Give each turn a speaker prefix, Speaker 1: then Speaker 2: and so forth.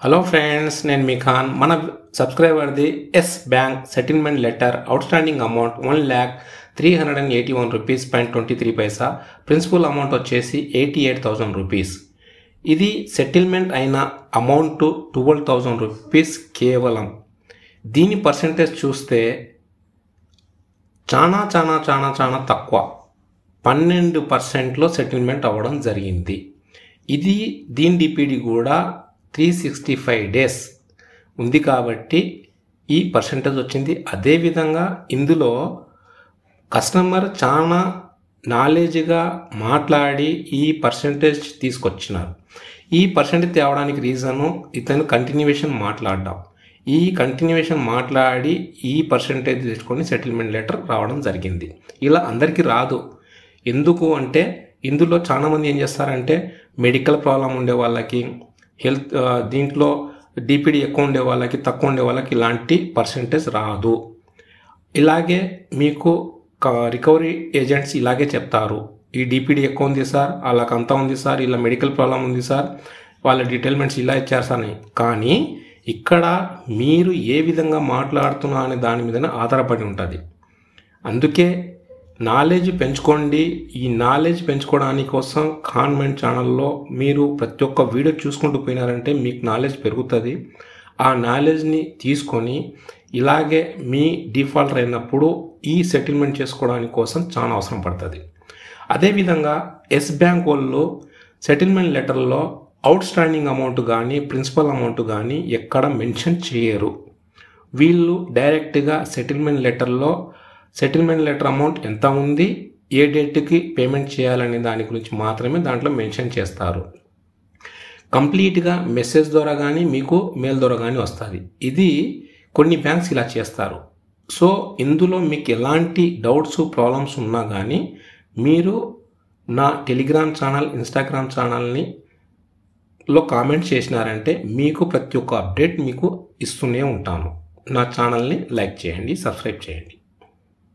Speaker 1: Hello friends, నేను మీ ఖాన్. మన సబ్స్క్రైబర్ది Yes bank settlement letter outstanding amount 1,381 rupees .23 principal amount వచ్చేసి 88,000 రూపీస్. ఇది సెటిల్మెంట్ అయిన అమౌంట్ 12,000 రూపీస్ కేవలం. దీని పర్సెంటేజ్ చూస్తే చాలా తక్కువ, 12% సెటిల్మెంట్ అవ్వడం జరిగింది. దీని డిపిడి కూడా 365 డేస్ ఉంది కాబట్టి ఈ పర్సెంటేజ్ వచ్చింది. అదేవిధంగా ఇందులో కస్టమర్ చాలా నాలెడ్జ్గా మాట్లాడి ఈ పర్సెంటేజ్ తీసుకొచ్చినారు. ఈ పర్సెంటేజ్ తేవడానికి రీజను ఇతను కంటిన్యూషన్ మాట్లాడడం. ఈ కంటిన్యూషన్ మాట్లాడి ఈ పర్సెంటేజ్ తెచ్చుకొని సెటిల్మెంట్ లెటర్ రావడం జరిగింది. ఇలా అందరికీ రాదు. ఎందుకు అంటే ఇందులో చాలామంది ఏం చేస్తారంటే మెడికల్ ప్రాబ్లం ఉండే వాళ్ళకి, హెల్త్ దీంట్లో డిపిడి ఎక్కువ ఉండే వాళ్ళకి, తక్కువ ఉండే వాళ్ళకి ఇలాంటి పర్సెంటేజ్ రాదు. ఇలాగే మీకు రికవరీ ఏజెంట్స్ ఇలాగే చెప్తారు, ఈ డిపిడి ఎక్కువ ఉంది సార్, వాళ్ళకి అంతా ఉంది సార్, ఇలా మెడికల్ ప్రాబ్లం ఉంది సార్, వాళ్ళ డీటెయిల్మెంట్స్ ఇలా ఇచ్చారు సార్ అని. కానీ ఇక్కడ మీరు ఏ విధంగా మాట్లాడుతున్నా అనే దాని మీదనే ఆధారపడి ఉంటుంది. అందుకే నాలెడ్జ్ పెంచుకోండి. ఈ నాలెడ్జ్ పెంచుకోవడానికి కోసం కాన్మెంట్ ఛానల్లో మీరు ప్రతి ఒక్క వీడియో చూసుకుంటూ పోయినారంటే మీకు నాలెడ్జ్ పెరుగుతుంది. ఆ నాలెడ్జ్ని తీసుకొని ఇలాగే మీ డిఫాల్టర్ అయినప్పుడు ఈ సెటిల్మెంట్ చేసుకోవడానికి కోసం చాలా అవసరం పడుతుంది. అదేవిధంగా ఎస్ బ్యాంక్ వాళ్ళు సెటిల్మెంట్ లెటర్లో అవుట్ స్టాండింగ్ అమౌంట్ కానీ ప్రిన్సిపల్ అమౌంట్ కానీ ఎక్కడ మెన్షన్ చేయరు. వీళ్ళు డైరెక్ట్గా సెటిల్మెంట్ లెటర్ అమౌంట్ ఎంత ఉంది, ఏ డేట్కి పేమెంట్ చేయాలనే దాని గురించి మాత్రమే దాంట్లో మెన్షన్ చేస్తారు. కంప్లీట్గా మెసేజ్ ద్వారా కానీ మీకు మెయిల్ ద్వారా కానీ వస్తుంది. ఇది కొన్ని బ్యాంక్స్ ఇలా చేస్తారు. సో ఇందులో మీకు ఎలాంటి డౌట్స్ ప్రాబ్లమ్స్ ఉన్నా కానీ మీరు నా టెలిగ్రామ్ ఛానల్, ఇన్స్టాగ్రామ్ ఛానల్ని కామెంట్ చేసినారంటే మీకు ప్రతి ఒక్క అప్డేట్ మీకు ఇస్తూనే ఉంటాను. నా ఛానల్ని లైక్ చేయండి, సబ్స్క్రైబ్ చేయండి.